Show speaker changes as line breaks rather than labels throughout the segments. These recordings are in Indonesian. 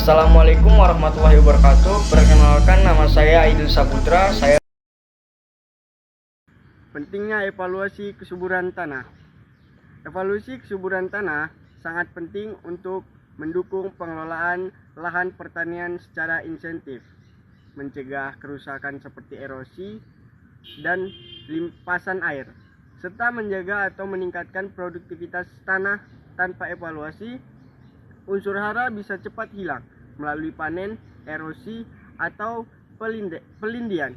Assalamualaikum warahmatullahi wabarakatuh. Perkenalkan, nama saya Aidil Saputra.
Pentingnya evaluasi kesuburan tanah. Evaluasi kesuburan tanah sangat penting untuk mendukung pengelolaan lahan pertanian secara insentif, mencegah kerusakan seperti erosi dan limpasan air, serta menjaga atau meningkatkan produktivitas tanah. Tanpa evaluasi, unsur hara bisa cepat hilang melalui panen, erosi, atau pelindian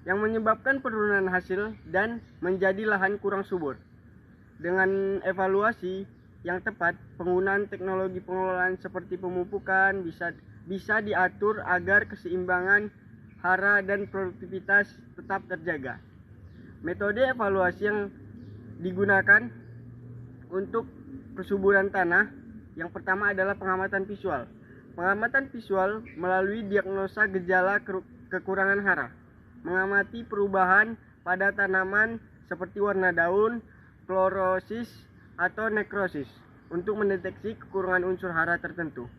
yang menyebabkan penurunan hasil dan menjadi lahan kurang subur. Dengan evaluasi yang tepat, penggunaan teknologi pengelolaan seperti pemupukan bisa diatur agar keseimbangan hara dan produktivitas tetap terjaga. Metode evaluasi yang digunakan untuk kesuburan tanah yang pertama adalah pengamatan visual. Pengamatan visual melalui diagnosa gejala kekurangan hara, mengamati perubahan pada tanaman seperti warna daun, klorosis, atau nekrosis untuk mendeteksi kekurangan unsur hara tertentu.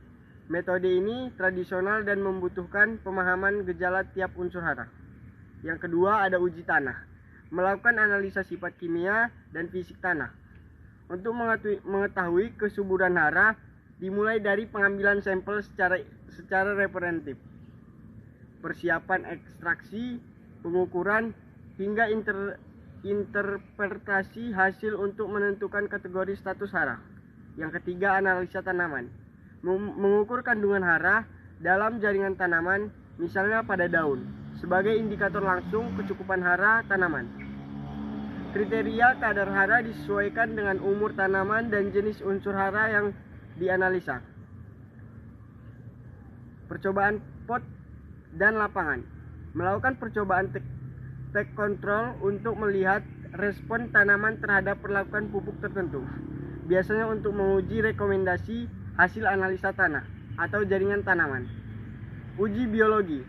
Metode ini tradisional dan membutuhkan pemahaman gejala tiap unsur hara. Yang kedua ada uji tanah, melakukan analisa sifat kimia dan fisik tanah. Untuk mengetahui kesuburan hara, dimulai dari pengambilan sampel secara referentif, persiapan ekstraksi, pengukuran, hingga interpretasi hasil untuk menentukan kategori status hara. Yang ketiga, analisa tanaman, mengukur kandungan hara dalam jaringan tanaman, misalnya pada daun, sebagai indikator langsung kecukupan hara tanaman. Kriteria kadar hara disesuaikan dengan umur tanaman dan jenis unsur hara yang dianalisa. Percobaan pot dan lapangan, melakukan percobaan take control untuk melihat respon tanaman terhadap perlakuan pupuk tertentu, biasanya untuk menguji rekomendasi hasil analisa tanah atau jaringan tanaman. Uji biologi,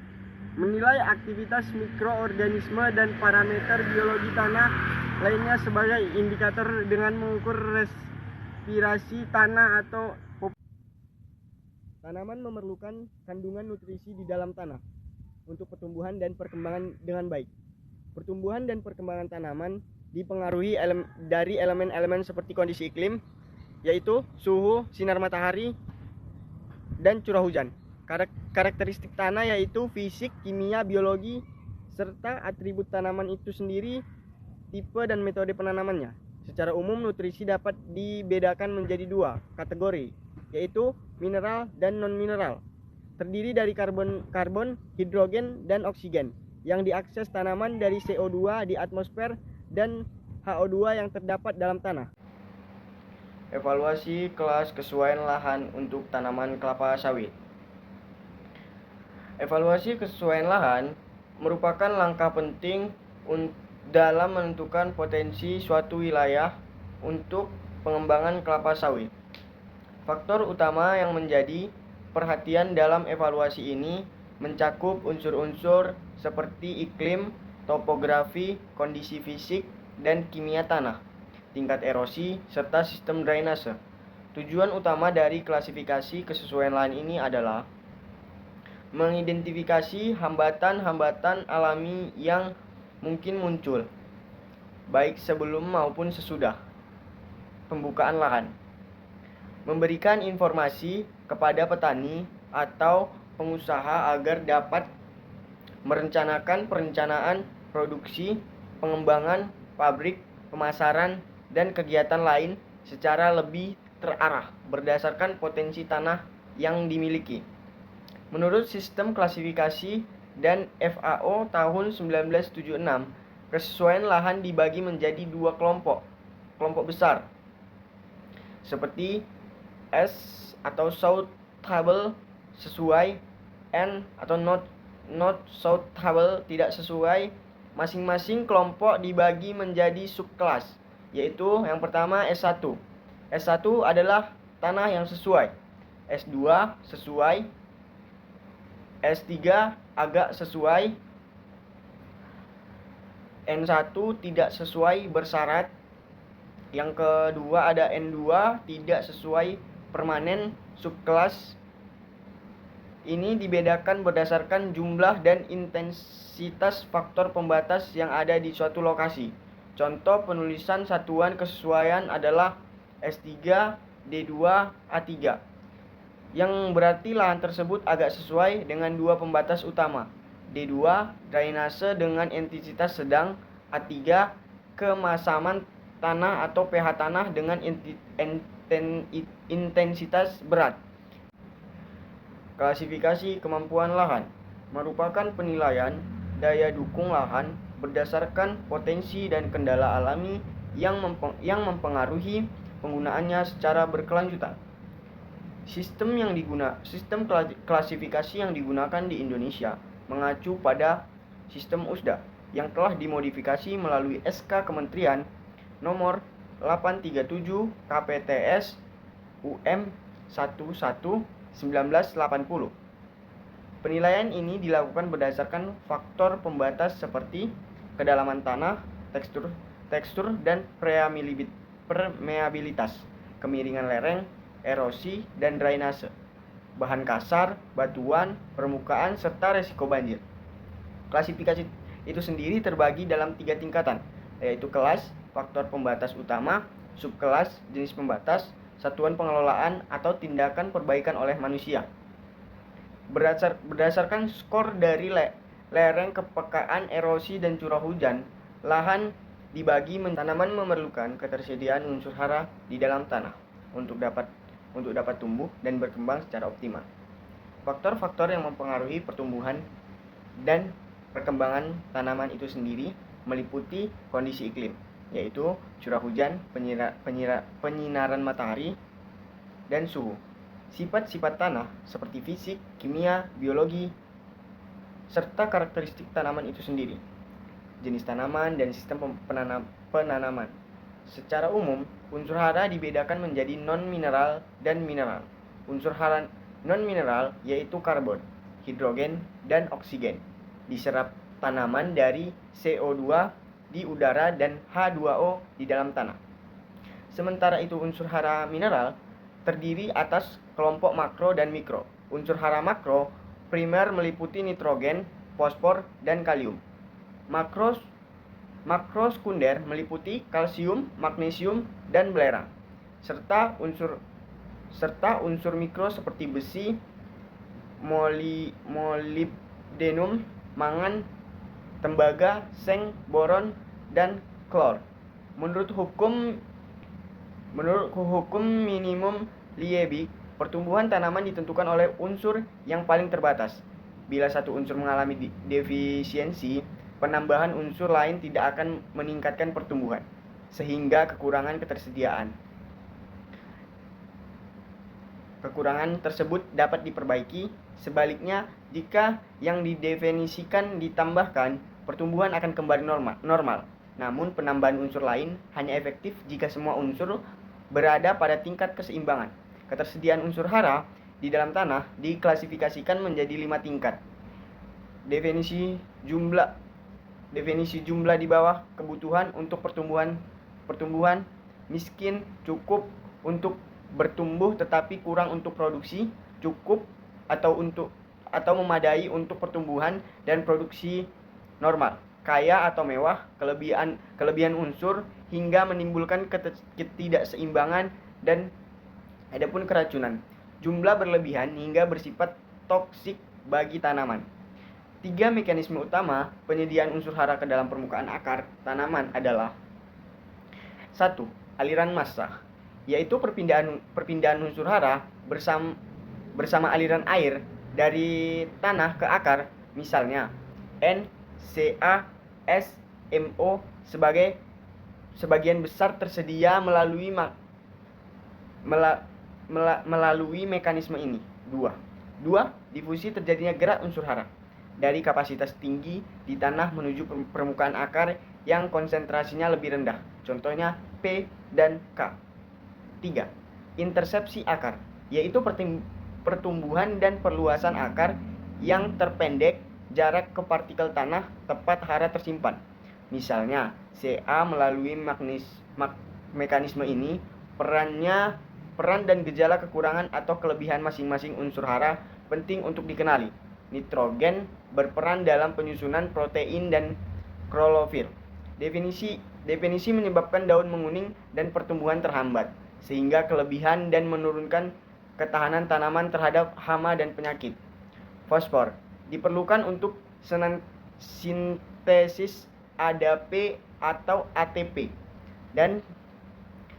menilai aktivitas mikroorganisme dan parameter biologi tanah lainnya sebagai indikator dengan mengukur respirasi tanah atau tanaman memerlukan kandungan nutrisi di dalam tanah untuk pertumbuhan dan perkembangan dengan baik. Pertumbuhan dan perkembangan tanaman dipengaruhi dari elemen-elemen seperti kondisi iklim, yaitu suhu, sinar matahari, dan curah hujan. Karakteristik tanah yaitu fisik, kimia, biologi, serta atribut tanaman itu sendiri, tipe dan metode penanamannya. Secara umum, nutrisi dapat dibedakan menjadi dua kategori, yaitu mineral dan non-mineral. Terdiri dari karbon, hidrogen, dan oksigen yang diakses tanaman dari CO2 di atmosfer dan HO2 yang terdapat dalam tanah.
Evaluasi kelas kesesuaian lahan untuk tanaman kelapa sawit. Evaluasi kesesuaian lahan merupakan langkah penting dalam menentukan potensi suatu wilayah untuk pengembangan kelapa sawit. Faktor utama yang menjadi perhatian dalam evaluasi ini mencakup unsur-unsur seperti iklim, topografi, kondisi fisik, dan kimia tanah, tingkat erosi, serta sistem drainase. Tujuan utama dari klasifikasi kesesuaian lahan ini adalah mengidentifikasi hambatan-hambatan alami yang mungkin muncul, baik sebelum maupun sesudah pembukaan lahan, memberikan informasi kepada petani atau pengusaha agar dapat merencanakan perencanaan produksi, pengembangan pabrik, pemasaran, dan kegiatan lain secara lebih terarah berdasarkan potensi tanah yang dimiliki. Menurut sistem klasifikasi dan FAO tahun 1976, kesesuaian lahan dibagi menjadi dua kelompok besar, seperti S atau suitable sesuai, N atau not suitable tidak sesuai. Masing-masing kelompok dibagi menjadi subkelas, yaitu yang pertama S1. S1 adalah tanah yang sesuai, S2 sesuai, S3 agak sesuai, N1 tidak sesuai bersyarat. Yang kedua ada N2 tidak sesuai permanen. Subkelas ini dibedakan berdasarkan jumlah dan intensitas faktor pembatas yang ada di suatu lokasi. Contoh penulisan satuan kesesuaian adalah S3, D2, A3, yang berarti lahan tersebut agak sesuai dengan dua pembatas utama. D2, drainase dengan intensitas sedang, A3, kemasaman tanah atau pH tanah dengan intensitas berat. Klasifikasi kemampuan lahan merupakan penilaian daya dukung lahan berdasarkan potensi dan kendala alami yang mempengaruhi penggunaannya secara berkelanjutan. Sistem klasifikasi yang digunakan di Indonesia mengacu pada sistem USDA yang telah dimodifikasi melalui SK Kementerian nomor 837 KPTS UM 11/1980. Penilaian ini dilakukan berdasarkan faktor pembatas seperti kedalaman tanah, tekstur dan permeabilitas, kemiringan lereng, erosi dan drainase, bahan kasar, batuan, permukaan, serta resiko banjir. Klasifikasi itu sendiri terbagi dalam 3 tingkatan, yaitu kelas, faktor pembatas utama, subkelas, jenis pembatas, satuan pengelolaan atau tindakan perbaikan oleh manusia. Berdasarkan skor dari lereng, kepekaan, erosi, dan curah hujan, lahan dibagi tanaman memerlukan ketersediaan unsur hara di dalam tanah untuk dapat tumbuh dan berkembang secara optimal. Faktor-faktor yang mempengaruhi pertumbuhan dan perkembangan tanaman itu sendiri meliputi kondisi iklim, yaitu curah hujan, penyinaran matahari, dan suhu. Sifat-sifat tanah seperti fisik, kimia, biologi, serta karakteristik tanaman itu sendiri. Jenis tanaman dan sistem penanaman. Secara umum, unsur hara dibedakan menjadi non-mineral dan mineral. Unsur hara non-mineral yaitu karbon, hidrogen, dan oksigen. Diserap tanaman dari CO2 di udara dan H2O di dalam tanah. Sementara itu unsur hara mineral terdiri atas kelompok makro dan mikro. Unsur hara makro primer meliputi nitrogen, fosfor, dan kalium. Makro sekunder meliputi kalsium, magnesium, dan belerang. Serta unsur mikro seperti besi, molibdenum, mangan, tembaga, seng, boron, dan klor. Menurut hukum minimum Liebig, pertumbuhan tanaman ditentukan oleh unsur yang paling terbatas. Bila satu unsur mengalami defisiensi, penambahan unsur lain tidak akan meningkatkan pertumbuhan, sehingga kekurangan tersebut dapat diperbaiki. Sebaliknya, jika yang didefinisikan ditambahkan, pertumbuhan akan kembali normal. Namun, penambahan unsur lain hanya efektif jika semua unsur berada pada tingkat keseimbangan. Ketersediaan unsur hara di dalam tanah diklasifikasikan menjadi 5 tingkat. Definisi jumlah di bawah kebutuhan untuk pertumbuhan, miskin, cukup untuk bertumbuh tetapi kurang untuk produksi, cukup atau memadai untuk pertumbuhan dan produksi normal, kaya atau mewah, kelebihan unsur hingga menimbulkan ketidakseimbangan, dan adapun keracunan, jumlah berlebihan hingga bersifat toksik bagi tanaman. 3 mekanisme utama penyediaan unsur hara ke dalam permukaan akar tanaman adalah 1. Aliran massa, yaitu perpindahan unsur hara bersama aliran air dari tanah ke akar, misalnya NaClSMO sebagian besar tersedia melalui mekanisme ini. 2. Difusi, terjadinya gerak unsur hara dari kapasitas tinggi di tanah menuju permukaan akar yang konsentrasinya lebih rendah, contohnya P dan K. 3. Intersepsi akar, yaitu pertumbuhan dan perluasan akar yang terpendek jarak ke partikel tanah tempat hara tersimpan. Misalnya, Ca melalui mekanisme ini perannya Peran dan gejala kekurangan atau kelebihan masing-masing unsur hara penting untuk dikenali. Nitrogen berperan dalam penyusunan protein dan klorofil. Definisi menyebabkan daun menguning dan pertumbuhan terhambat, sehingga kelebihan dan menurunkan ketahanan tanaman terhadap hama dan penyakit. Fosfor diperlukan untuk sintesis ADP atau ATP dan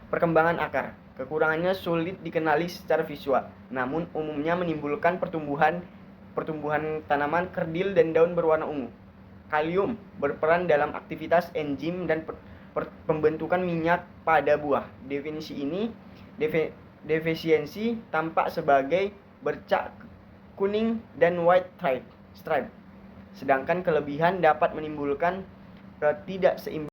perkembangan akar. Kekurangannya sulit dikenali secara visual, namun umumnya menimbulkan pertumbuhan tanaman kerdil dan daun berwarna ungu. Kalium berperan dalam aktivitas enzim dan pembentukan minyak pada buah. Definisi ini, defisiensi tampak sebagai bercak kuning dan white stripe, sedangkan kelebihan dapat menimbulkan ketidakseimbangan